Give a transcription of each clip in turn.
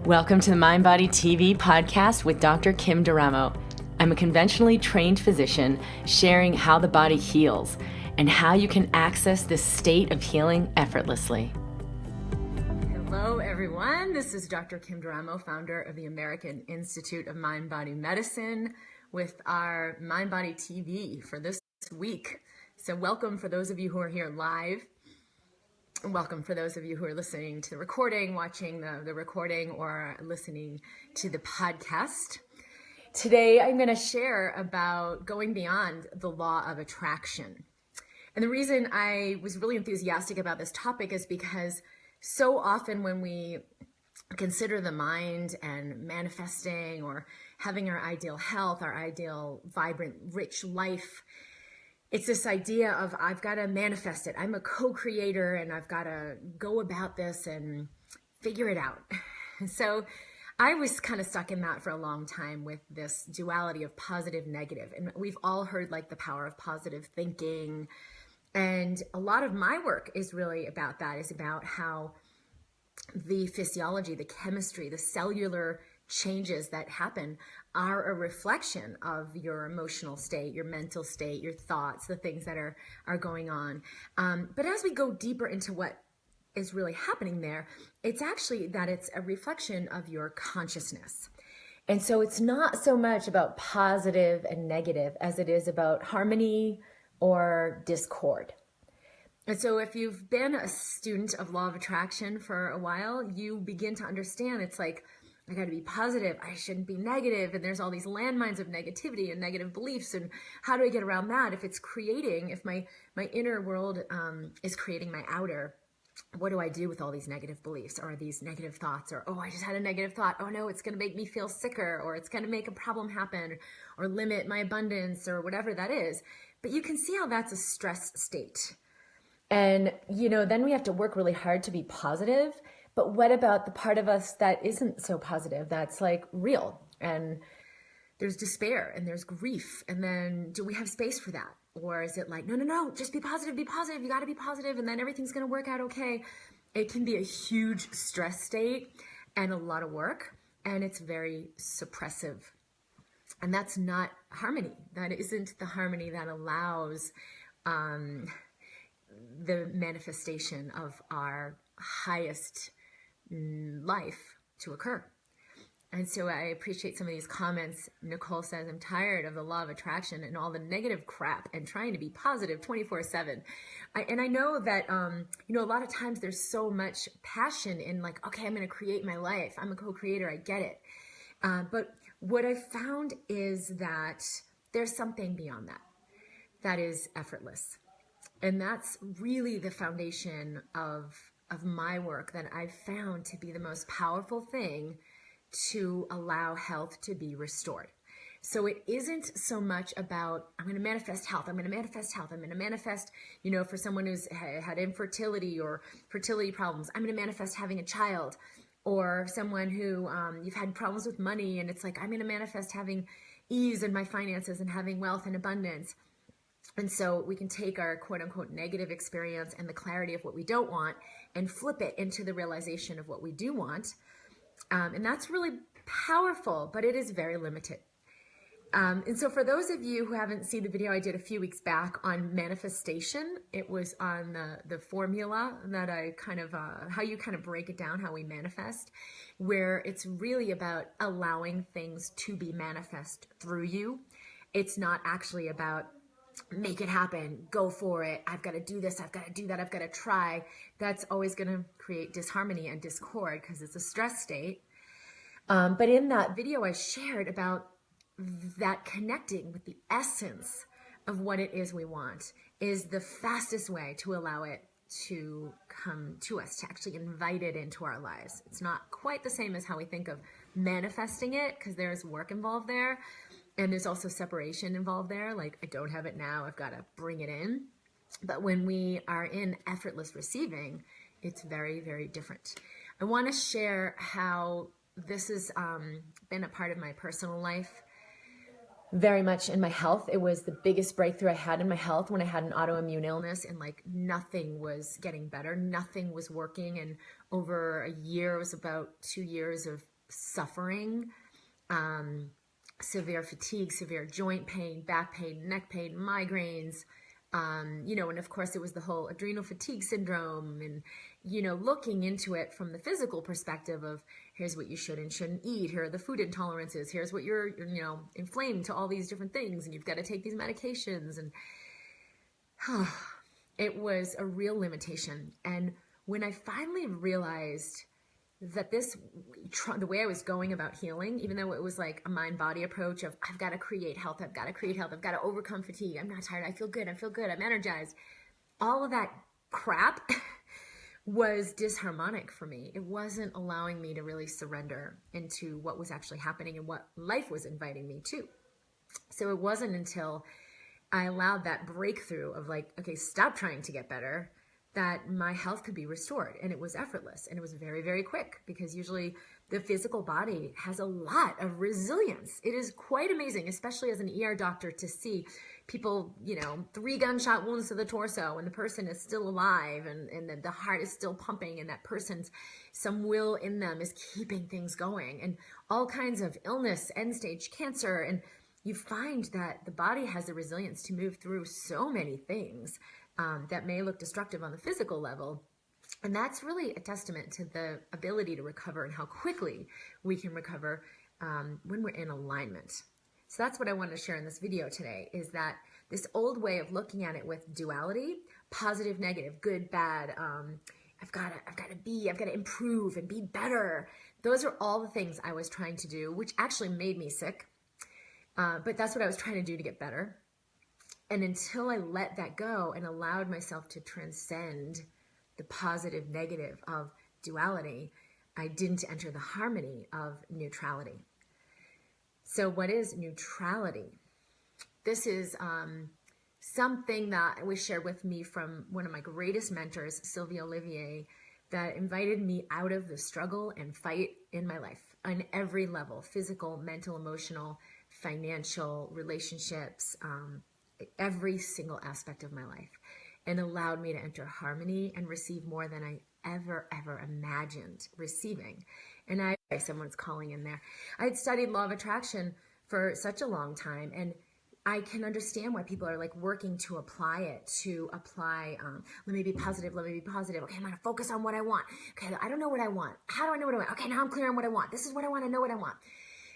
Welcome to the MindBody TV podcast with Dr. Kim Duramo. I'm a conventionally trained physician sharing how the body heals and how you can access this state of healing effortlessly. Hello, everyone. This is Dr. Kim Duramo, founder of the American Institute of Mind-Body Medicine, with our MindBody TV for this week. So welcome for those of you who are here live. Welcome for those of you who are listening to the recording, watching the recording, or listening to the podcast. Today, I'm going to share about going beyond the law of attraction. And the reason I was really enthusiastic about this topic is because so often when we consider the mind and manifesting or having our ideal health, our ideal, vibrant, rich life, it's this idea of I've got to manifest it. I'm a co-creator and I've got to go about this and figure it out. So I was kind of stuck in that for a long time with this duality of positive, negative. And we've all heard like the power of positive thinking. And a lot of my work is really about that, is about how the physiology, the chemistry, the cellular changes that happen are a reflection of your emotional state, your mental state, your thoughts, the things that are going on. But as we go deeper into what is really happening there, it's actually that it's a reflection of your consciousness. And so it's not so much about positive and negative as it is about harmony or discord. And so if you've been a student of law of attraction for a while, you begin to understand it's like, I got to be positive. I shouldn't be negative. And there's all these landmines of negativity and negative beliefs. And how do I get around that? If my inner world is creating my outer, what do I do with all these negative beliefs or these negative thoughts? Or, oh, I just had a negative thought. Oh no, it's going to make me feel sicker, or it's going to make a problem happen or limit my abundance or whatever that is. But you can see how that's a stress state. And, then we have to work really hard to be positive. But what about the part of us that isn't so positive, that's like real? And there's despair and there's grief. And then do we have space for that? Or is it like, no, just be positive, be positive. You got to be positive and then everything's going to work out okay. It can be a huge stress state and a lot of work. And it's very suppressive. And that's not harmony. That isn't the harmony that allows the manifestation of our highest life to occur. And so I appreciate some of these comments. Nicole says, I'm tired of the law of attraction and all the negative crap and trying to be positive 24/7. And I know that, a lot of times there's so much passion in like, okay, I'm going to create my life. I'm a co-creator. I get it. But what I've found is that there's something beyond that is effortless. And that's really the foundation of my work that I've found to be the most powerful thing to allow health to be restored. So it isn't so much about, I'm going to manifest health. I'm going to manifest health. I'm going to manifest, for someone who's had infertility or fertility problems, I'm going to manifest having a child. Or someone who you've had problems with money and it's like, I'm going to manifest having ease in my finances and having wealth and abundance. And so we can take our quote unquote negative experience and the clarity of what we don't want and flip it into the realization of what we do want. And that's really powerful, but it is very limited. And so for those of you who haven't seen the video I did a few weeks back on manifestation, it was on the formula that I kind of, how you kind of break it down, how we manifest, where it's really about allowing things to be manifest through you. It's not actually about make it happen, go for it, I've got to do this, I've got to do that, I've got to try. That's always going to create disharmony and discord because it's a stress state. But in that video I shared about that connecting with the essence of what it is we want is the fastest way to allow it to come to us, to actually invite it into our lives. It's not quite the same as how we think of manifesting it because there's work involved there. And there's also separation involved there. Like, I don't have it now, I've got to bring it in. But when we are in effortless receiving, it's very, very different. I want to share how this has been a part of my personal life, very much in my health. It was the biggest breakthrough I had in my health when I had an autoimmune illness and like nothing was getting better. Nothing was working. And over a year, it was about 2 years of suffering, severe fatigue, severe joint pain, back pain, neck pain, migraines, and of course it was the whole adrenal fatigue syndrome and, looking into it from the physical perspective of here's what you should and shouldn't eat. Here are the food intolerances. Here's what you're inflamed to all these different things and you've got to take these medications. And it was a real limitation. And when I finally realized that the way I was going about healing, even though it was like a mind-body approach of I've got to create health, I've got to overcome fatigue, I'm not tired, I feel good, I'm energized. All of that crap was disharmonic for me. It wasn't allowing me to really surrender into what was actually happening and what life was inviting me to. So it wasn't until I allowed that breakthrough of like, okay, stop trying to get better, that my health could be restored. And it was effortless and it was very, very quick, because usually the physical body has a lot of resilience. It is quite amazing, especially as an ER doctor, to see people, 3 gunshot wounds to the torso and the person is still alive and the heart is still pumping and that person's, some will in them is keeping things going, and all kinds of illness, end stage cancer. And you find that the body has the resilience to move through so many things that may look destructive on the physical level. And that's really a testament to the ability to recover and how quickly we can recover when we're in alignment. So that's what I wanted to share in this video today, is that this old way of looking at it with duality, positive, negative, good, bad, I've got to improve and be better. Those are all the things I was trying to do, which actually made me sick. But that's what I was trying to do to get better. And until I let that go and allowed myself to transcend the positive, negative of duality, I didn't enter the harmony of neutrality. So what is neutrality? This is something that was shared with me from one of my greatest mentors, Sylvia Olivier, that invited me out of the struggle and fight in my life on every level: physical, mental, emotional, financial, relationships, every single aspect of my life, and allowed me to enter harmony and receive more than I ever imagined receiving. And someone's calling in there. I had studied law of attraction for such a long time, and I can understand why people are like working to apply, let me be positive. Okay, I'm going to focus on what I want. Okay, I don't know what I want. How do I know what I want? Okay, now I'm clear on what I want. This is what I want. I know what I want.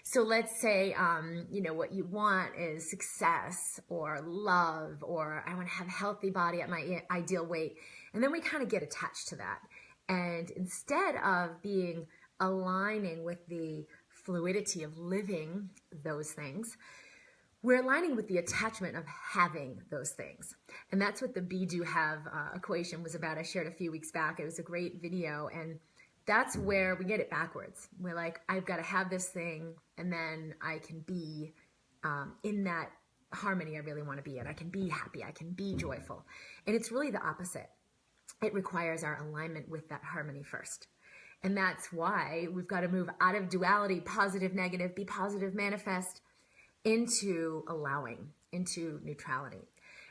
So let's say, what you want is success or love, or I want to have a healthy body at my ideal weight. And then we kind of get attached to that. And instead of aligning with the fluidity of living those things, we're aligning with the attachment of having those things. And that's what the be, do, have equation was about. I shared a few weeks back. It was a great video. And that's where we get it backwards. We're like, I've got to have this thing, and then I can be in that harmony I really want to be in. I can be happy. I can be joyful. And it's really the opposite. It requires our alignment with that harmony first. And that's why we've got to move out of duality, positive, negative, be positive, manifest, into allowing, into neutrality.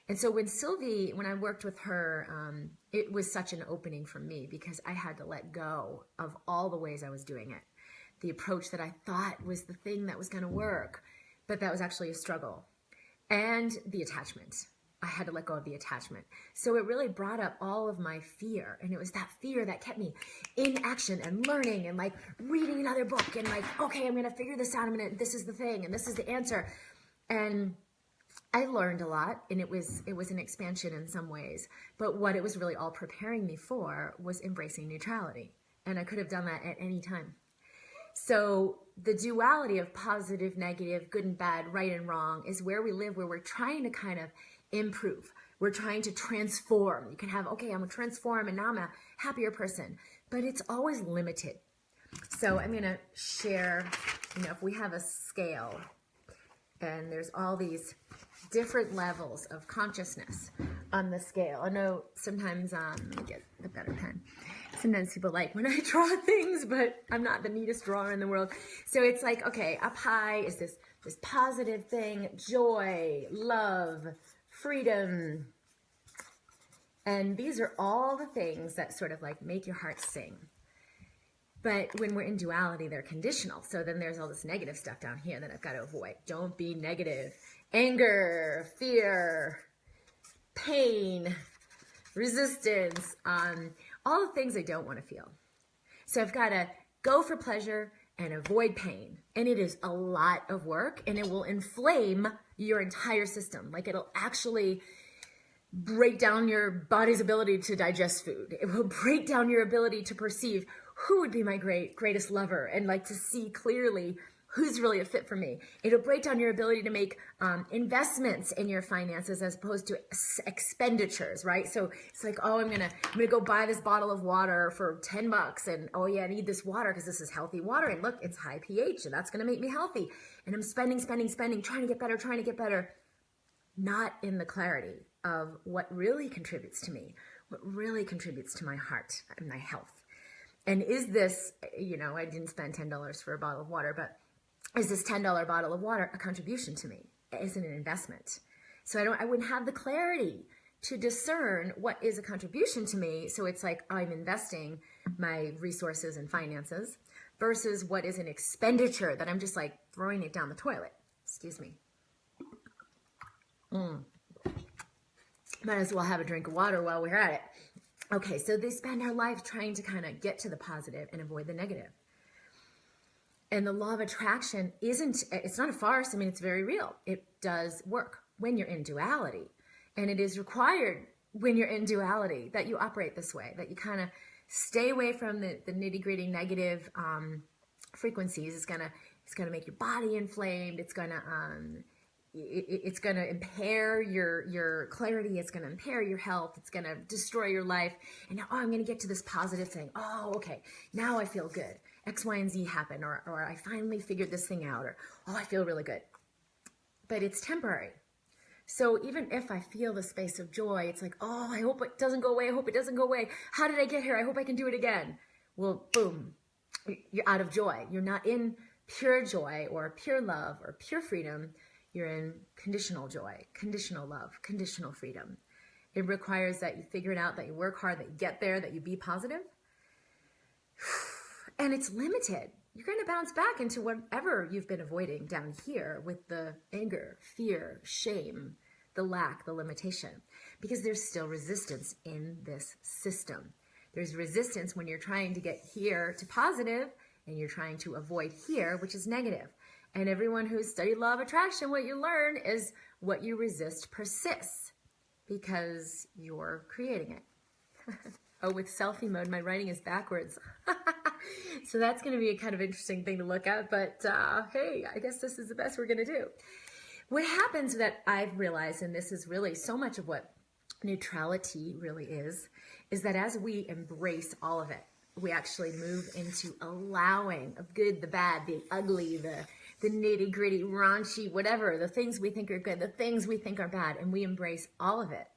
And so when I worked with her, it was such an opening for me, because I had to let go of all the ways I was doing it. The approach that I thought was the thing that was going to work, but that was actually a struggle. And the attachment. I had to let go of the attachment. So it really brought up all of my fear. And it was that fear that kept me in action and learning and like reading another book and like, okay, I'm going to figure this out. This is the thing and this is the answer. And I learned a lot, and it was an expansion in some ways. But what it was really all preparing me for was embracing neutrality. And I could have done that at any time. So the duality of positive, negative, good and bad, right and wrong is where we live, where we're trying to kind of improve. We're trying to transform. You can have, okay, I'm going to transform and now I'm a happier person. But it's always limited. So I'm going to share, if we have a scale and there's all these different levels of consciousness on the scale. I know sometimes, let me get a better pen. Sometimes people like when I draw things, but I'm not the neatest drawer in the world. So it's like, okay, up high is this positive thing, joy, love, freedom. And these are all the things that sort of like make your heart sing. But when we're in duality, they're conditional. So then there's all this negative stuff down here that I've got to avoid. Don't be negative. Anger, fear, pain, resistance, all the things I don't want to feel. So I've got to go for pleasure and avoid pain. And it is a lot of work, and it will inflame your entire system. Like, it'll actually break down your body's ability to digest food. It will break down your ability to perceive who would be my greatest lover, and like to see clearly who's really a fit for me. It'll break down your ability to make investments in your finances as opposed to expenditures, right? So it's like, oh, I'm gonna go buy this bottle of water for $10, and oh yeah, I need this water because this is healthy water, and look, it's high pH, and that's gonna make me healthy. And I'm spending, trying to get better, not in the clarity of what really contributes to me, what really contributes to my heart and my health. And is this, I didn't spend $10 for a bottle of water, but is this $10 bottle of water a contribution to me? Is it an investment? So I wouldn't have the clarity to discern what is a contribution to me. So it's like I'm investing my resources and finances versus what is an expenditure that I'm just like throwing it down the toilet. Excuse me. Might as well have a drink of water while we're at it. Okay, so they spend their life trying to kind of get to the positive and avoid the negative. And the law of attraction it's not a farce. I mean, it's very real. It does work when you're in duality. And it is required when you're in duality that you operate this way, that you kind of stay away from the nitty-gritty negative frequencies. It's gonna make your body inflamed. It's gonna impair your clarity. It's gonna impair your health. It's gonna destroy your life. And now, I'm gonna get to this positive thing. Oh, okay, now I feel good. X, Y, and Z happened, or I finally figured this thing out, or I feel really good. But it's temporary. So even if I feel the space of joy, it's like, I hope it doesn't go away. I hope it doesn't go away. How did I get here? I hope I can do it again. Well, boom, you're out of joy. You're not in pure joy or pure love or pure freedom. You're in conditional joy, conditional love, conditional freedom. It requires that you figure it out, that you work hard, that you get there, that you be positive. And it's limited. You're going to bounce back into whatever you've been avoiding down here with the anger, fear, shame, the lack, the limitation, because there's still resistance in this system. There's resistance when you're trying to get here to positive and you're trying to avoid here, which is negative. And everyone who's studied law of attraction, what you learn is what you resist persists because you're creating it. Oh, with selfie mode, my writing is backwards. So that's going to be a kind of interesting thing to look at. But hey, I guess this is the best we're going to do. What happens that I've realized, and this is really so much of what neutrality really is that as we embrace all of it, we actually move into allowing of good, the bad, the ugly, the nitty gritty, raunchy, whatever, the things we think are good, the things we think are bad, and we embrace all of it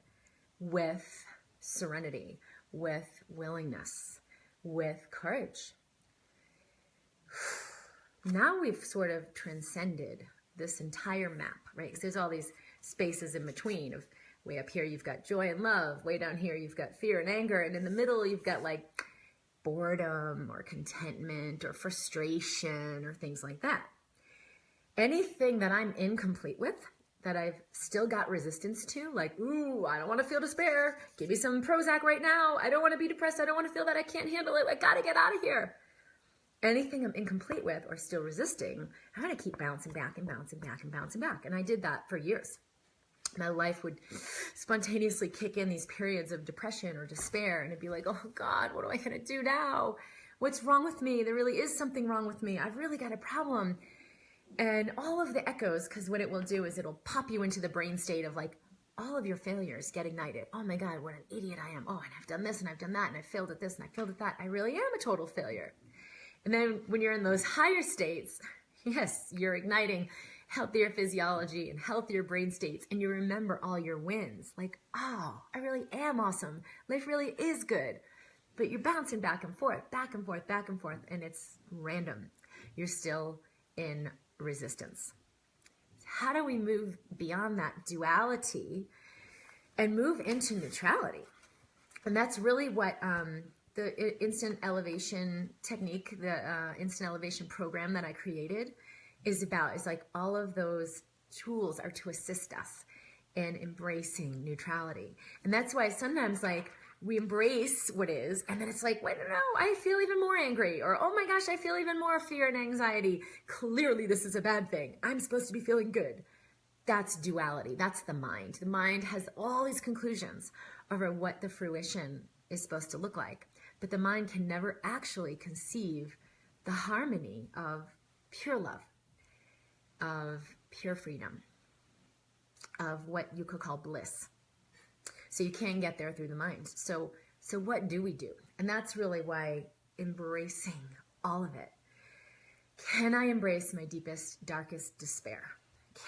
with serenity, with willingness, with courage. Now we've sort of transcended this entire map, right? Because there's all these spaces in between of way up here you've got joy and love, way down here you've got fear and anger, and in the middle you've got like boredom or contentment or frustration or things like that. Anything that I'm incomplete with, that I've still got resistance to, like, ooh, I don't want to feel despair. Give me some Prozac right now. I don't want to be depressed. I don't want to feel that I can't handle it. I got to get out of here. Anything I'm incomplete with or still resisting, I'm going to keep bouncing back and bouncing back and bouncing back. And I did that for years. My life would spontaneously kick in these periods of depression or despair. And it'd be like, oh God, what am I going to do now? What's wrong with me? There really is something wrong with me. I've really got a problem. And all of the echoes, because what it will do is it'll pop you into the brain state of like all of your failures get ignited. Oh my God, what an idiot I am. Oh, and I've done this and I've done that and I failed at this and I failed at that. I really am a total failure. And then when you're in those higher states, yes, you're igniting healthier physiology and healthier brain states, and you remember all your wins. Like, oh, I really am awesome. Life really is good. But you're bouncing back and forth, back and forth, back and forth, and it's random. You're still in resistance. How do we move beyond that duality and move into neutrality? And that's really what instant elevation technique, the instant elevation program that I created is like all of those tools are to assist us in embracing neutrality. And that's why sometimes like we embrace what is, and then it's like, wait, no, I feel even more angry, or oh my gosh, I feel even more fear and anxiety. Clearly this is a bad thing. I'm supposed to be feeling good. That's duality. That's the mind. The mind has all these conclusions over what the fruition is supposed to look like. But the mind can never actually conceive the harmony of pure love, of pure freedom, of what you could call bliss. So you can get there through the mind. So what do we do? And that's really why embracing all of it. Can I embrace my deepest, darkest despair?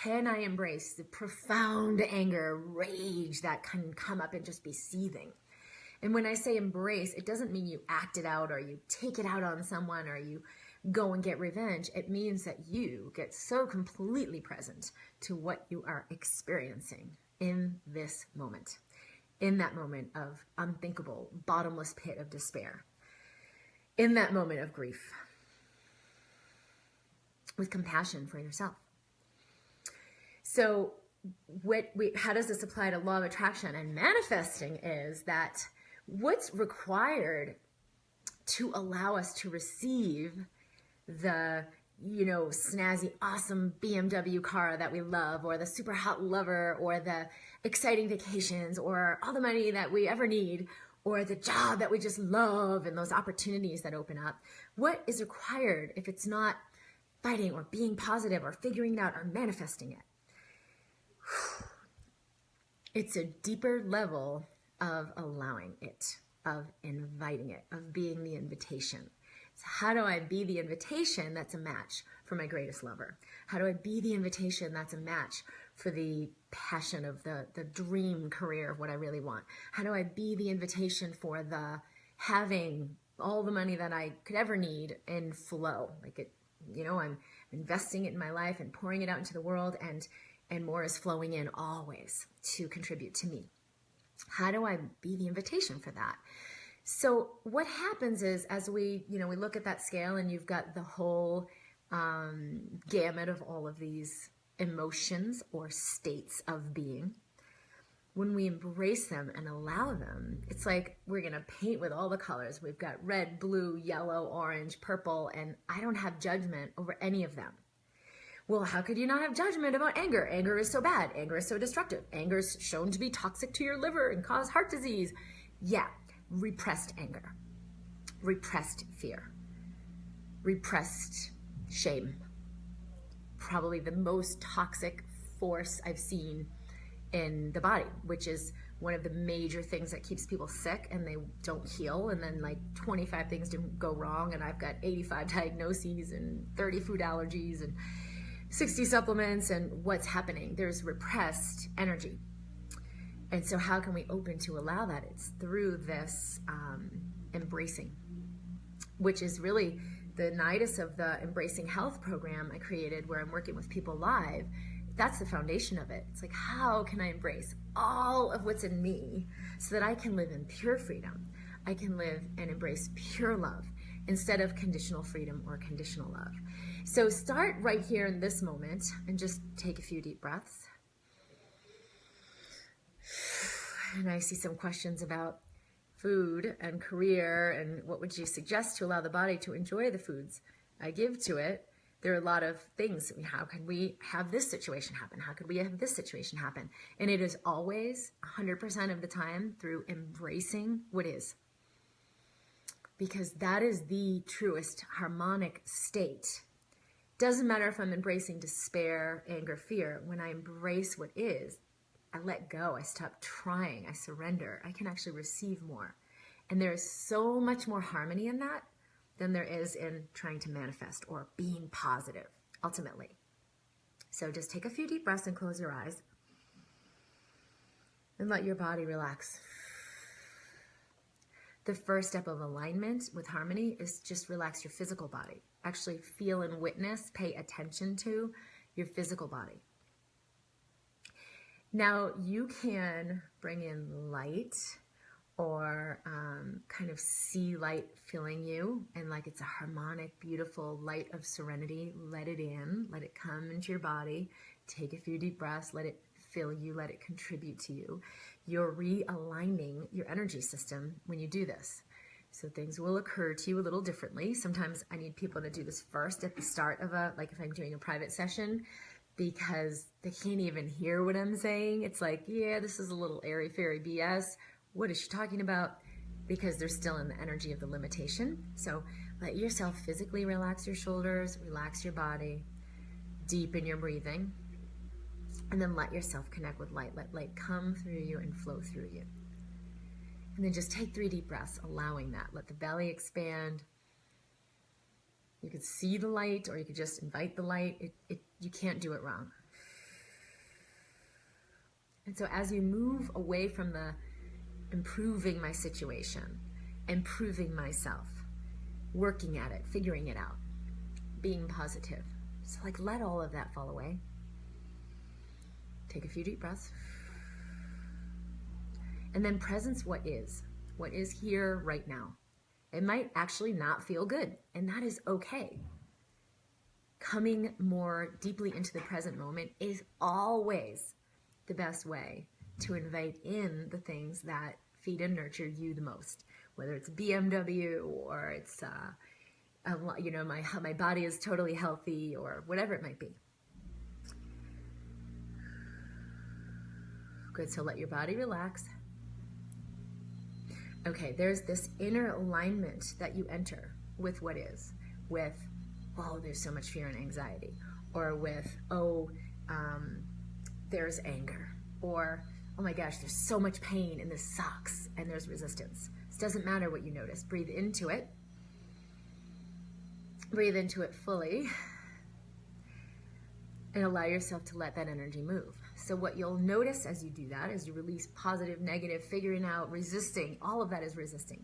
Can I embrace the profound anger, rage that can come up and just be seething? And when I say embrace, it doesn't mean you act it out or you take it out on someone or you go and get revenge. It means that you get so completely present to what you are experiencing in this moment, in that moment of unthinkable, bottomless pit of despair, in that moment of grief, with compassion for yourself. So how does this apply to law of attraction and manifesting is that what's required to allow us to receive the, snazzy, awesome BMW car that we love, or the super hot lover, or the exciting vacations, or all the money that we ever need, or the job that we just love, and those opportunities that open up. What is required if it's not fighting or being positive or figuring it out or manifesting it? It's a deeper level of allowing it, of inviting it, of being the invitation. So how do I be the invitation that's a match for my greatest lover? How do I be the invitation that's a match for the passion of the dream career of what I really want? How do I be the invitation for the having all the money that I could ever need in flow? I'm investing it in my life and pouring it out into the world, and more is flowing in always to contribute to me. How do I be the invitation for that? So what happens is, as we look at that scale, and you've got the whole gamut of all of these emotions or states of being, when we embrace them and allow them, it's like we're going to paint with all the colors. We've got red, blue, yellow, orange, purple, and I don't have judgment over any of them. Well, how could you not have judgment about anger? Anger is so bad. Anger is so destructive. Anger is shown to be toxic to your liver and cause heart disease. Yeah, repressed anger, repressed fear, repressed shame. Probably the most toxic force I've seen in the body, which is one of the major things that keeps people sick and they don't heal. And then like 25 things didn't go wrong, and I've got 85 diagnoses and 30 food allergies and 60 supplements, and what's happening? There's repressed energy. And so how can we open to allow that? It's through this embracing, which is really the nidus of the Embracing Health program I created, where I'm working with people live. That's the foundation of it. It's like, how can I embrace all of what's in me so that I can live in pure freedom? I can live and embrace pure love instead of conditional freedom or conditional love. So start right here in this moment and just take a few deep breaths. And I see some questions about food and career and what would you suggest to allow the body to enjoy the foods I give to it. There are a lot of things. How can we have this situation happen? How could we have this situation happen? And it is always 100% of the time through embracing what is. Because that is the truest harmonic state. Doesn't matter if I'm embracing despair, anger, fear. When I embrace what is, I let go. I stop trying. I surrender. I can actually receive more. And there is so much more harmony in that than there is in trying to manifest or being positive, ultimately. So just take a few deep breaths and close your eyes. And let your body relax. The first step of alignment with harmony is just relax your physical body. Actually feel and witness, pay attention to your physical body. Now you can bring in light or kind of see light filling you, and like it's a harmonic, beautiful light of serenity. Let it in, let it come into your body. Take a few deep breaths, let it fill you, let it contribute to you. You're realigning your energy system when you do this. So things will occur to you a little differently. Sometimes I need people to do this first at the start of like if I'm doing a private session, because they can't even hear what I'm saying. It's like, yeah, this is a little airy-fairy BS. What is she talking about? Because they're still in the energy of the limitation. So let yourself physically relax your shoulders, relax your body, deepen your breathing, and then let yourself connect with light. Let light come through you and flow through you. And then just take 3 deep breaths, allowing that. Let the belly expand. You could see the light, or you could just invite the light. You can't do it wrong. And so as you move away from the improving my situation, improving myself, working at it, figuring it out, being positive. So like let all of that fall away. Take a few deep breaths. And then presence what is here right now. It might actually not feel good, and that is okay. Coming more deeply into the present moment is always the best way to invite in the things that feed and nurture you the most, whether it's BMW or it's my body is totally healthy, or whatever it might be. Good, so let your body relax. Okay, there's this inner alignment that you enter with what is, with, oh, there's so much fear and anxiety, or with, there's anger, or, oh my gosh, there's so much pain and this sucks, and there's resistance. It doesn't matter what you notice. Breathe into it. Breathe into it fully, and allow yourself to let that energy move. So what you'll notice as you do that, as you release positive, negative, figuring out, resisting, all of that is resisting.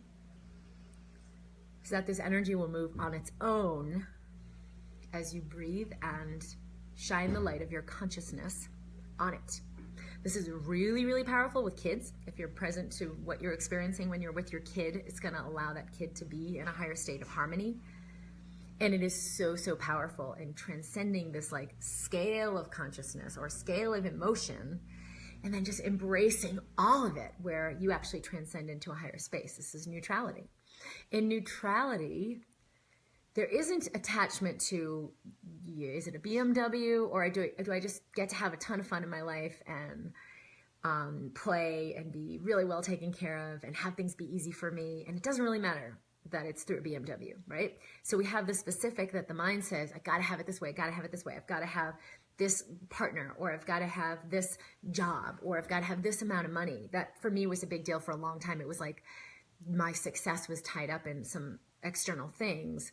So that this energy will move on its own as you breathe and shine the light of your consciousness on it. This is really, really powerful with kids. If you're present to what you're experiencing when you're with your kid, it's going to allow that kid to be in a higher state of harmony. And it is so, so powerful in transcending this like scale of consciousness or scale of emotion, and then just embracing all of it where you actually transcend into a higher space. This is neutrality. In neutrality, there isn't attachment to, is it a BMW, or do I just get to have a ton of fun in my life and play and be really well taken care of and have things be easy for me, and it doesn't really matter that it's through a BMW, right? So we have the specific that the mind says, I gotta have it this way, I gotta have it this way, I've gotta have this partner, or I've gotta have this job, or I've gotta have this amount of money. That for me was a big deal for a long time. It was like my success was tied up in some external things,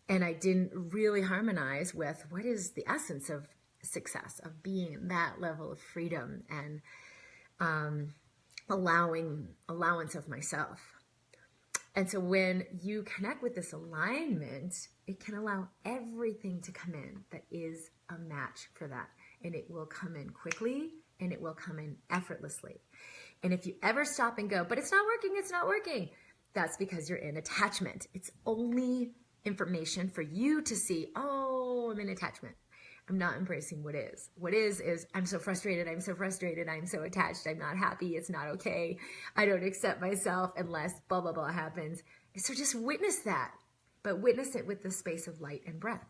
and I didn't really harmonize with what is the essence of success, of being in that level of freedom and allowance of myself. And so when you connect with this alignment, it can allow everything to come in that is a match for that. And it will come in quickly, and it will come in effortlessly. And if you ever stop and go, but it's not working, that's because you're in attachment. It's only information for you to see, oh, I'm in attachment. I'm not embracing what is. What is I'm so frustrated, I'm so attached, I'm not happy, it's not okay. I don't accept myself unless blah, blah, blah happens. So just witness that, but witness it with the space of light and breath.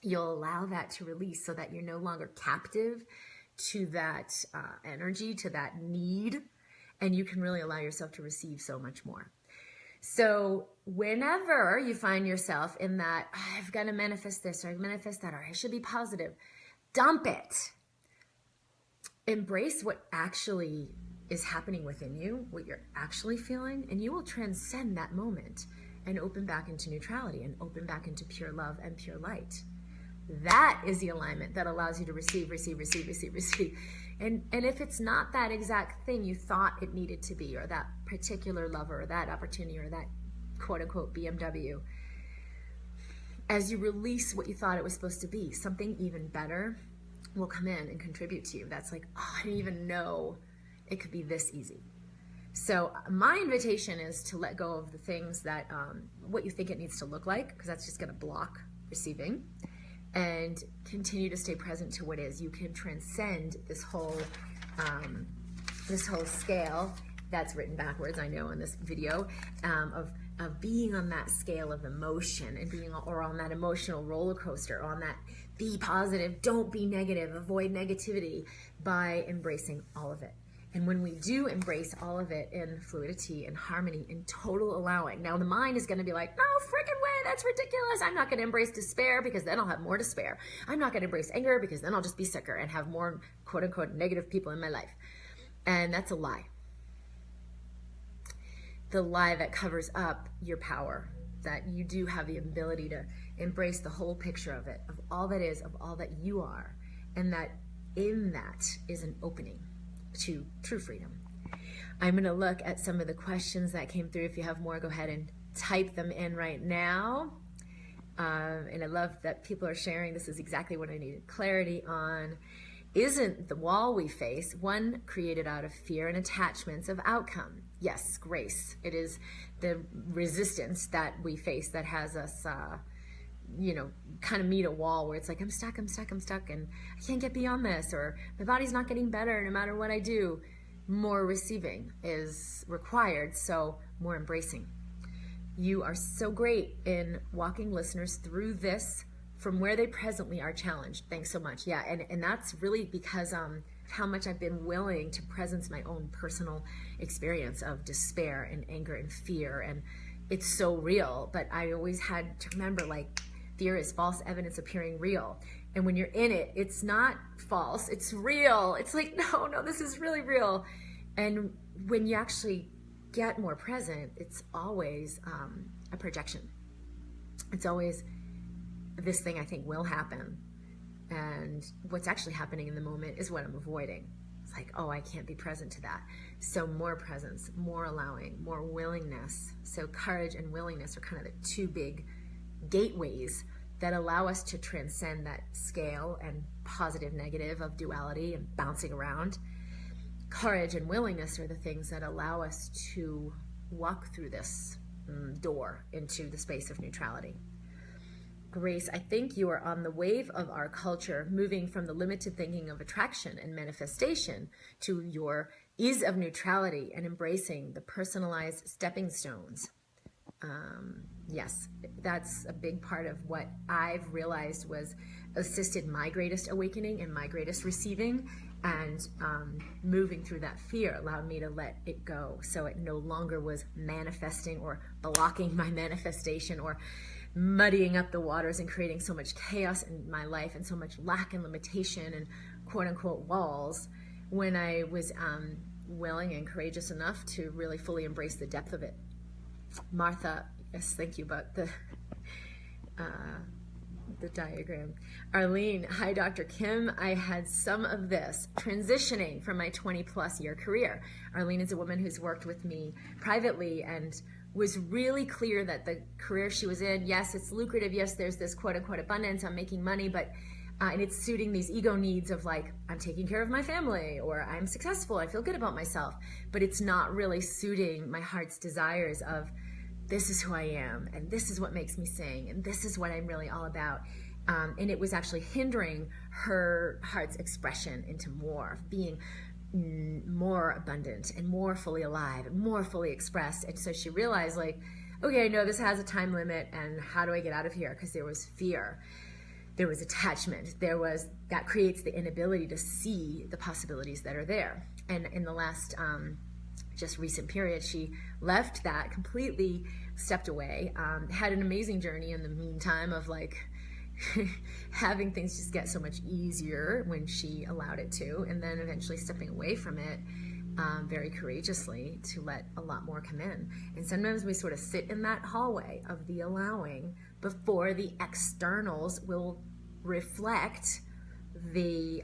You'll allow that to release so that you're no longer captive to that energy, to that need, and you can really allow yourself to receive so much more. So whenever you find yourself in that, I've got to manifest this, or I manifest that, or I should be positive, dump it. Embrace what actually is happening within you, what you're actually feeling, and you will transcend that moment and open back into neutrality and open back into pure love and pure light. That is the alignment that allows you to receive. And if it's not that exact thing you thought it needed to be, or that particular lover, or that opportunity, or that quote-unquote BMW, as you release what you thought it was supposed to be, something even better will come in and contribute to you. That's like, oh, I didn't even know it could be this easy. So my invitation is to let go of the things that, what you think it needs to look like, because that's just going to block receiving, and continue to stay present to what is. You can transcend this whole scale that's written backwards, I know in this video, of being on that scale of emotion and being, or on that emotional roller coaster, on that be positive, don't be negative, avoid negativity, by embracing all of it. And when we do embrace all of it in fluidity and harmony and total allowing, now the mind is going to be like, no freaking way, that's ridiculous. I'm not going to embrace despair because then I'll have more despair. I'm not going to embrace anger because then I'll just be sicker and have more quote unquote negative people in my life. And that's a lie. The lie that covers up your power, that you do have the ability to embrace the whole picture of it, of all that is, of all that you are, and that in that is an opening to true freedom. I'm going to look at some of the questions that came through. If you have more, go ahead and type them in right now. And I love that people are sharing. This is exactly what I needed clarity on. Isn't the wall we face one created out of fear and attachments of outcome? Yes, grace. It is the resistance that we face that has us, kind of meet a wall where it's like, I'm stuck, and I can't get beyond this, or my body's not getting better no matter what I do. More receiving is required, so more embracing. You are so great in walking listeners through this from where they presently are challenged. Thanks so much. Yeah, and that's really because how much I've been willing to presence my own personal experience of despair and anger and fear, and it's so real. But I always had to remember, like, fear is false evidence appearing real. And when you're in it, it's not false, it's real. It's like, no, this is really real. And when you actually get more present, it's always a projection. It's always, this thing I think will happen. And what's actually happening in the moment is what I'm avoiding. It's like, oh, I can't be present to that. So more presence, more allowing, more willingness. So courage and willingness are kind of the two big gateways that allow us to transcend that scale and positive negative of duality and bouncing around. Courage and willingness are the things that allow us to walk through this door into the space of neutrality. Grace, I think you are on the wave of our culture, moving from the limited thinking of attraction and manifestation to your ease of neutrality and embracing the personalized stepping stones. Yes, that's a big part of what I've realized was assisted my greatest awakening and my greatest receiving, and moving through that fear allowed me to let it go. So it no longer was manifesting or blocking my manifestation or muddying up the waters and creating so much chaos in my life and so much lack and limitation and quote unquote walls, when I was willing and courageous enough to really fully embrace the depth of it. Martha, yes, thank you about the diagram. Arlene, hi, Dr. Kim. I had some of this transitioning from my 20+ year career. Arlene is a woman who's worked with me privately and was really clear that the career she was in, yes, it's lucrative. Yes, there's this quote unquote abundance. I'm making money, but and it's suiting these ego needs of like, I'm taking care of my family, or I'm successful, I feel good about myself, but it's not really suiting my heart's desires of, this is who I am, and this is what makes me sing, and this is what I'm really all about. And it was actually hindering her heart's expression into more, being more abundant and more fully alive and more fully expressed. And so she realized, like, okay, I know this has a time limit, and how do I get out of here? Because there was fear. There was attachment. That creates the inability to see the possibilities that are there. And in the last just recent period, she left that completely, stepped away, had an amazing journey in the meantime of like having things just get so much easier when she allowed it to, and then eventually stepping away from it very courageously to let a lot more come in. And sometimes we sort of sit in that hallway of the allowing before the externals will reflect the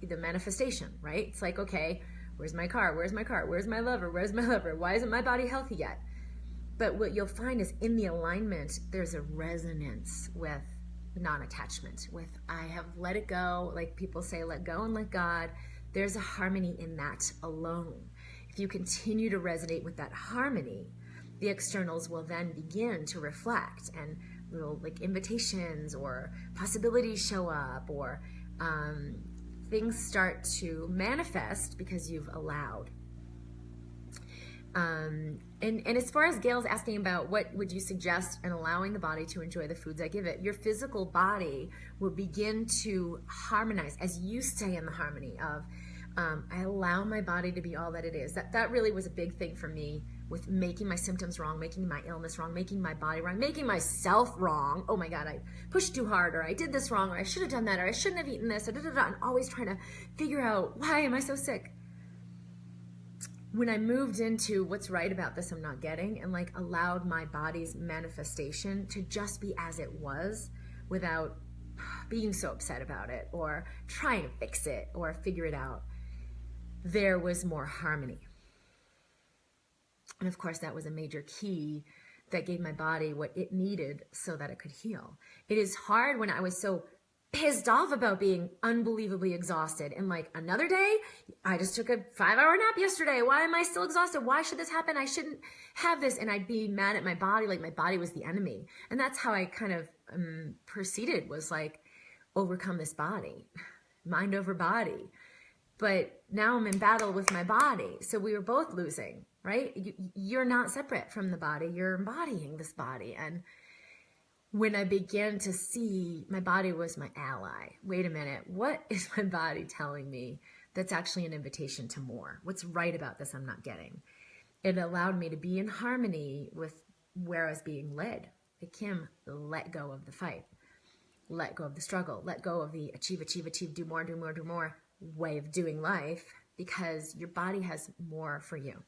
manifestation, right? It's like, okay, where's my car? Where's my car? Where's my lover? Where's my lover? Why isn't my body healthy yet? But what you'll find is in the alignment, there's a resonance with non-attachment, with I have let it go. Like people say, let go and let God. There's a harmony in that alone. if you continue to resonate with that harmony, the externals will then begin to reflect, and little like invitations or possibilities show up, or things start to manifest because you've allowed. And as far as Gail's asking about what would you suggest in allowing the body to enjoy the foods I give it, your physical body will begin to harmonize as you stay in the harmony of, I allow my body to be all that it is. That really was a big thing for me with making my symptoms wrong, making my illness wrong, making my body wrong, making myself wrong. Oh my God, I pushed too hard, or I did this wrong, or I should have done that, or I shouldn't have eaten this, and always trying to figure out, why am I so sick? When I moved into what's right about this I'm not getting, and like allowed my body's manifestation to just be as it was without being so upset about it or trying to fix it or figure it out, there was more harmony. And of course, that was a major key that gave my body what it needed so that it could heal. It is hard when I was so pissed off about being unbelievably exhausted, and like another day, I just took a 5-hour nap yesterday. Why am I still exhausted? Why should this happen? I shouldn't have this. And I'd be mad at my body, like my body was the enemy. And that's how I kind of proceeded, was like, overcome this body, mind over body. But now I'm in battle with my body. So we were both losing, right? You're not separate from the body. You're embodying this body. And when I began to see my body was my ally, wait a minute, what is my body telling me that's actually an invitation to more? What's right about this I'm not getting? It allowed me to be in harmony with where I was being led. Like, Kim, let go of the fight. Let go of the struggle. Let go of the achieve, do more way of doing life, because your body has more for you.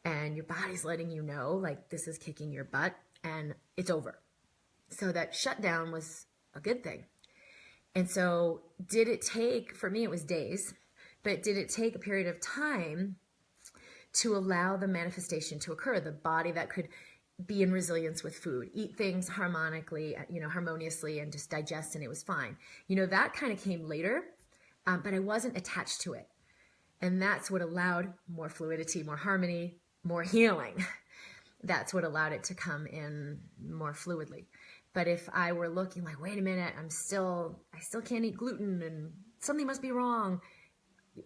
And your body's letting you know, like, this is kicking your butt and it's over. So that shutdown was a good thing. And so did it take, for me it was days, but did it take a period of time to allow the manifestation to occur? The body that could be in resilience with food, eat things harmonically, harmoniously, and just digest, and it was fine. That kind of came later, but I wasn't attached to it. And that's what allowed more fluidity, more harmony, more healing. That's what allowed it to come in more fluidly. But if I were looking like, wait a minute, I still can't eat gluten and something must be wrong,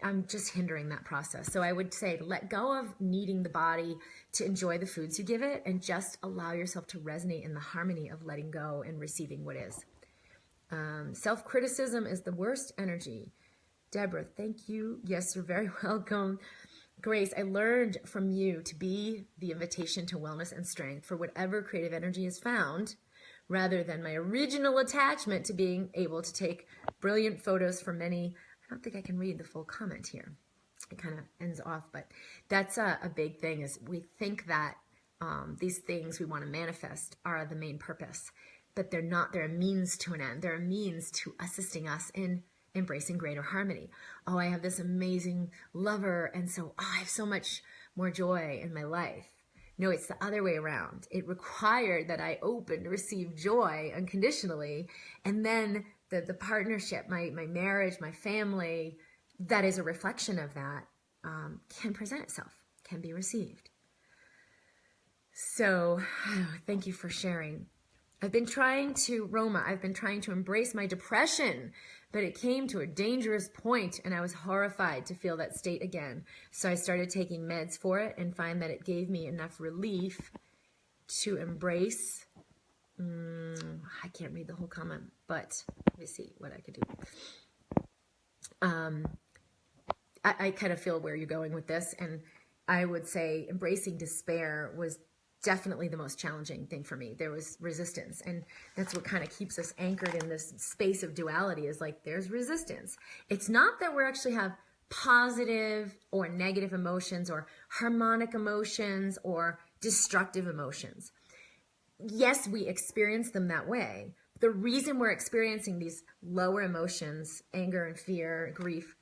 I'm just hindering that process. So I would say let go of needing the body to enjoy the foods you give it, and just allow yourself to resonate in the harmony of letting go and receiving what is. Self-criticism is the worst energy. Deborah, thank you. Yes, you're very welcome. Grace, I learned from you to be the invitation to wellness and strength for whatever creative energy is found, rather than my original attachment to being able to take brilliant photos for many. I don't think I can read the full comment here. It kind of ends off, but that's a big thing, is we think that these things we want to manifest are the main purpose, but they're not. They're a means to an end. They're a means to assisting us in embracing greater harmony. Oh, I have this amazing lover, and so I have so much more joy in my life. No, it's the other way around. It required that I open to receive joy unconditionally, and then the partnership, my marriage, my family, that is a reflection of that, can present itself, can be received. So thank you for sharing. I've been trying to embrace my depression, but it came to a dangerous point and I was horrified to feel that state again. So I started taking meds for it and find that it gave me enough relief to embrace. I can't read the whole comment, but let me see what I could do. I kind of feel where you're going with this, and I would say embracing despair was definitely the most challenging thing for me. There was resistance, and that's what kind of keeps us anchored in this space of duality, is like there's resistance. It's not that we actually have positive or negative emotions or harmonic emotions or destructive emotions. Yes, we experience them that way. The reason we're experiencing these lower emotions, anger and fear, grief,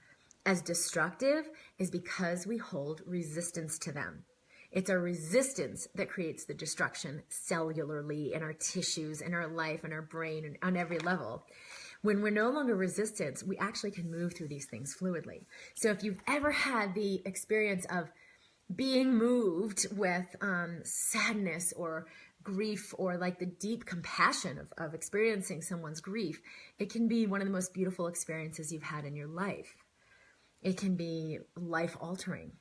as destructive is because we hold resistance to them. It's our resistance that creates the destruction cellularly in our tissues, in our life, in our brain, and on every level. When we're no longer resistant, we actually can move through these things fluidly. So if you've ever had the experience of being moved with sadness or grief, or like the deep compassion of experiencing someone's grief, it can be one of the most beautiful experiences you've had in your life. It can be life altering.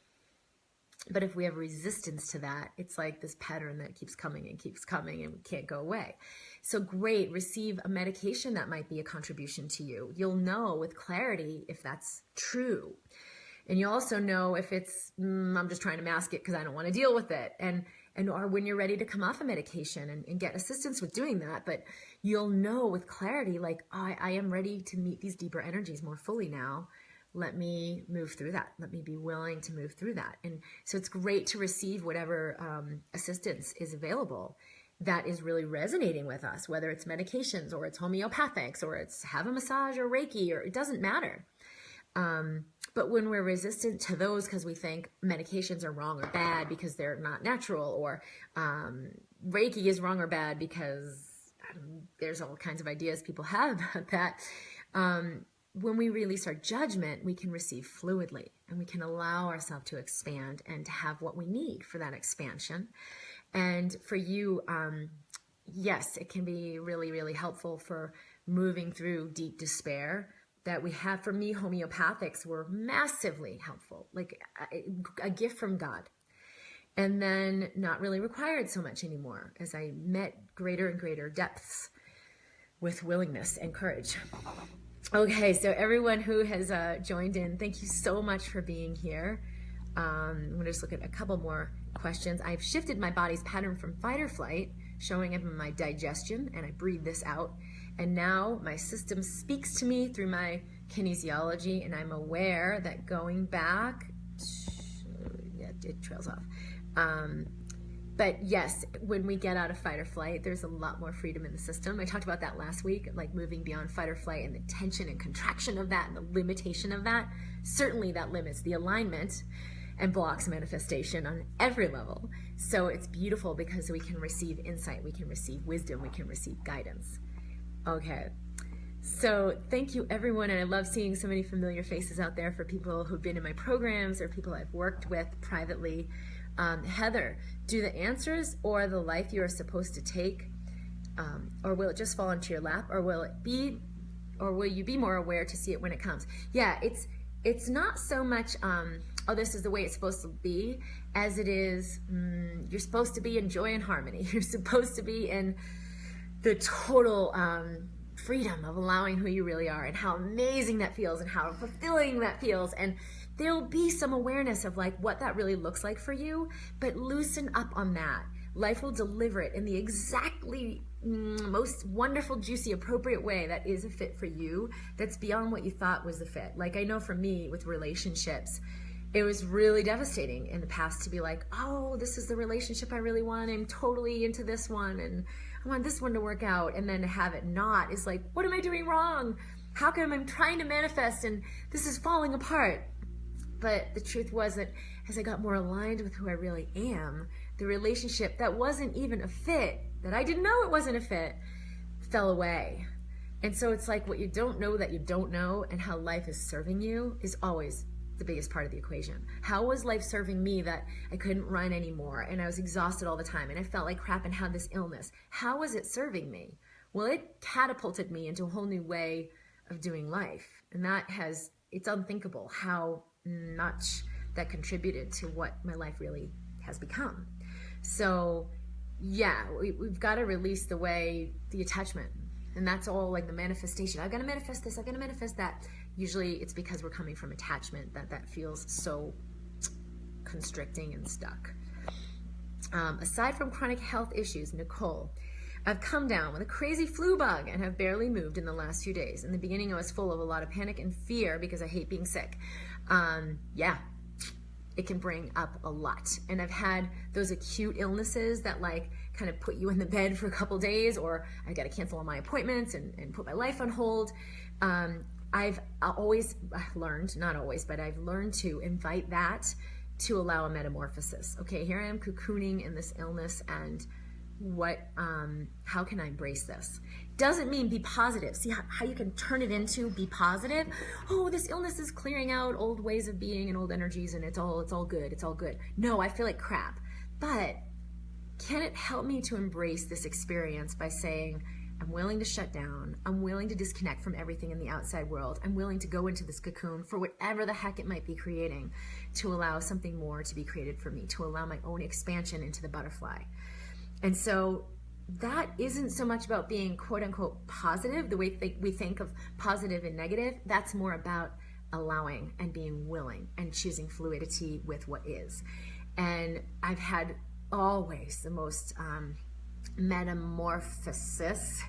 But if we have resistance to that, it's like this pattern that keeps coming and can't go away. So great, receive a medication that might be a contribution to you. You'll know with clarity if that's true. And you also know if it's, I'm just trying to mask it because I don't want to deal with it. Or when you're ready to come off a medication and get assistance with doing that. But you'll know with clarity, like, I am ready to meet these deeper energies more fully now. Let me move through that. Let me be willing to move through that. And so it's great to receive whatever assistance is available that is really resonating with us, whether it's medications or it's homeopathics or it's have a massage or Reiki, or it doesn't matter. But when we're resistant to those because we think medications are wrong or bad because they're not natural, or Reiki is wrong or bad because there's all kinds of ideas people have about that, when we release our judgment, we can receive fluidly, and we can allow ourselves to expand and to have what we need for that expansion. And for you, yes, it can be really, really helpful for moving through deep despair that we have. For me, homeopathics were massively helpful, like a gift from God. And then not really required so much anymore as I met greater and greater depths with willingness and courage. Okay, so everyone who has joined in, thank you so much for being here. I'm going to just look at a couple more questions. I've shifted my body's pattern from fight or flight, showing up in my digestion, and I breathe this out. And now my system speaks to me through my kinesiology, and I'm aware that going back, yeah, it trails off. But yes, when we get out of fight or flight, there's a lot more freedom in the system. I talked about that last week, like moving beyond fight or flight and the tension and contraction of that and the limitation of that. Certainly that limits the alignment and blocks manifestation on every level. So it's beautiful because we can receive insight, we can receive wisdom, we can receive guidance. Okay, so thank you everyone, and I love seeing so many familiar faces out there for people who've been in my programs or people I've worked with privately. Heather, do the answers or the life you are supposed to take, or will it just fall into your lap, or will you be more aware to see it when it comes? Yeah, it's not so much, oh, this is the way it's supposed to be, as it is, you're supposed to be in joy and harmony. You're supposed to be in the total freedom of allowing who you really are, and how amazing that feels and how fulfilling that feels. And there'll be some awareness of like what that really looks like for you, but loosen up on that. Life will deliver it in the exactly most wonderful, juicy, appropriate way that is a fit for you, that's beyond what you thought was the fit. Like I know for me with relationships, it was really devastating in the past to be like, oh, this is the relationship I really want. I'm totally into this one and I want this one to work out. And then to have it not is like, what am I doing wrong? How come I'm trying to manifest and this is falling apart? But the truth was that as I got more aligned with who I really am, the relationship that wasn't even a fit, that I didn't know it wasn't a fit, fell away. And so it's like what you don't know that you don't know, and how life is serving you is always the biggest part of the equation. How was life serving me that I couldn't run anymore and I was exhausted all the time and I felt like crap and had this illness? How was it serving me? Well, it catapulted me into a whole new way of doing life. And it's unthinkable how much that contributed to what my life really has become. So yeah, we've got to release the attachment. And that's all like the manifestation. I've got to manifest this, I've got to manifest that. Usually it's because we're coming from attachment that feels so constricting and stuck. Aside from chronic health issues, Nicole, I've come down with a crazy flu bug and have barely moved in the last few days. In the beginning, I was full of a lot of panic and fear because I hate being sick. Yeah, it can bring up a lot. And I've had those acute illnesses that like kind of put you in the bed for a couple days, or I got to cancel all my appointments and put my life on hold. I've always learned, not always, but I've learned to invite that to allow a metamorphosis. Okay, here I am cocooning in this illness, and how can I embrace this? Doesn't mean be positive. See how you can turn it into be positive? Oh, this illness is clearing out old ways of being and old energies, and it's all good. It's all good. No, I feel like crap. But can it help me to embrace this experience by saying, I'm willing to shut down. I'm willing to disconnect from everything in the outside world. I'm willing to go into this cocoon for whatever the heck it might be creating, to allow something more to be created for me, to allow my own expansion into the butterfly. And so that isn't so much about being quote unquote positive, the way we think of positive and negative. That's more about allowing and being willing and choosing fluidity with what is. And I've had always the most metamorphosis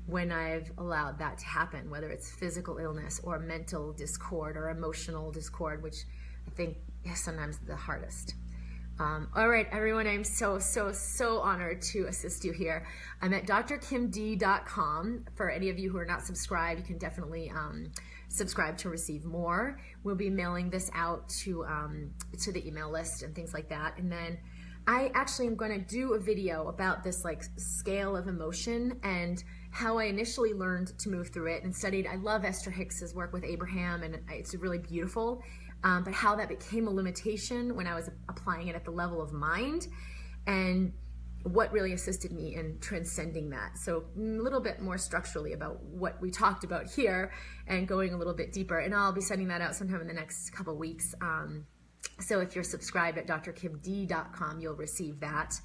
when I've allowed that to happen, whether it's physical illness or mental discord or emotional discord, which I think is sometimes the hardest. All right, everyone, I'm so honored to assist you here. I'm at drkimd.com. For any of you who are not subscribed, you can definitely subscribe to receive more. We'll be mailing this out to the email list and things like that. And then I actually am going to do a video about this like scale of emotion and how I initially learned to move through it and studied. I love Esther Hicks's work with Abraham, and it's really beautiful. But how that became a limitation when I was applying it at the level of mind, and what really assisted me in transcending that. So a little bit more structurally about what we talked about here and going a little bit deeper. And I'll be sending that out sometime in the next couple of weeks. So if you're subscribed at drkimd.com, you'll receive that.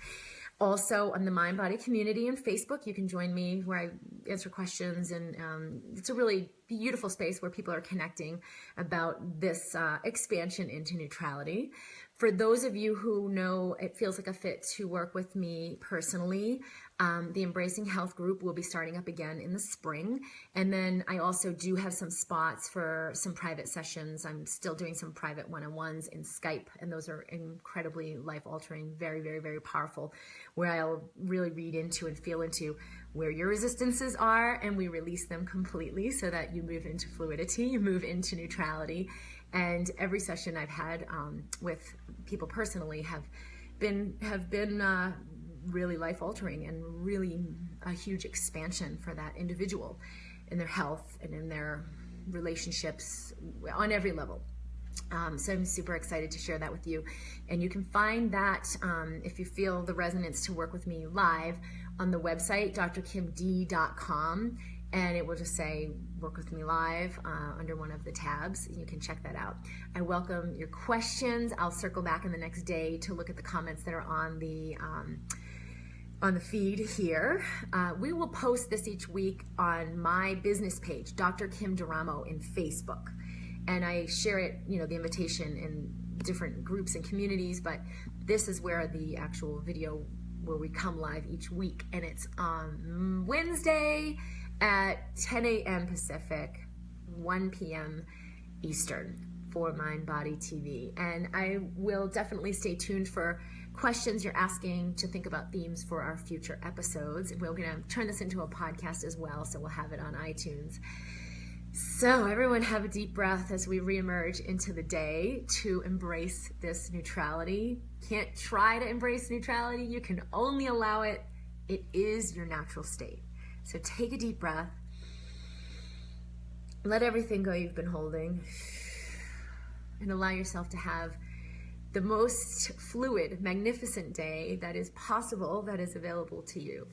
Also on the MindBody community and Facebook, you can join me where I answer questions, and it's a really beautiful space where people are connecting about this expansion into neutrality. For those of you who know it feels like a fit to work with me personally, the Embracing Health group will be starting up again in the spring. And then I also do have some spots for some private sessions. I'm still doing some private one-on-ones in Skype, and those are incredibly life-altering, very, very, very powerful, where I'll really read into and feel into where your resistances are, and we release them completely so that you move into fluidity, you move into neutrality. And every session I've had with people personally have been really life-altering and really a huge expansion for that individual in their health and in their relationships on every level. So I'm super excited to share that with you. And you can find that if you feel the resonance to work with me live on the website, drkimd.com. And it will just say work with me live under one of the tabs. You can check that out. I welcome your questions. I'll circle back in the next day to look at the comments that are on the feed here. We will post this each week on my business page, Dr. Kim Duramo, in Facebook. And I share it, the invitation in different groups and communities, but this is where the actual video where we come live each week. And it's on Wednesday at 10 a.m. Pacific, 1 p.m. Eastern for MindBody TV. And I will definitely stay tuned for questions you're asking, to think about themes for our future episodes. We're going to turn this into a podcast as well, so we'll have it on iTunes. So everyone have a deep breath as we reemerge into the day to embrace this neutrality. Can't try to embrace neutrality. You can only allow it. It is your natural state. So take a deep breath. Let everything go you've been holding. And allow yourself to have the most fluid, magnificent day that is possible, that is available to you.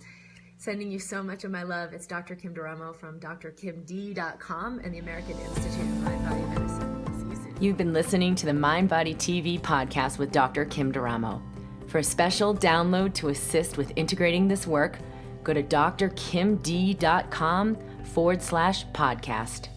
Sending you so much of my love. It's Dr. Kim Duramo from drkimd.com and the American Institute of Mind-Body Medicine. See you soon. You've been listening to the MindBody TV podcast with Dr. Kim Duramo. For a special download to assist with integrating this work, go to drkimd.com/podcast.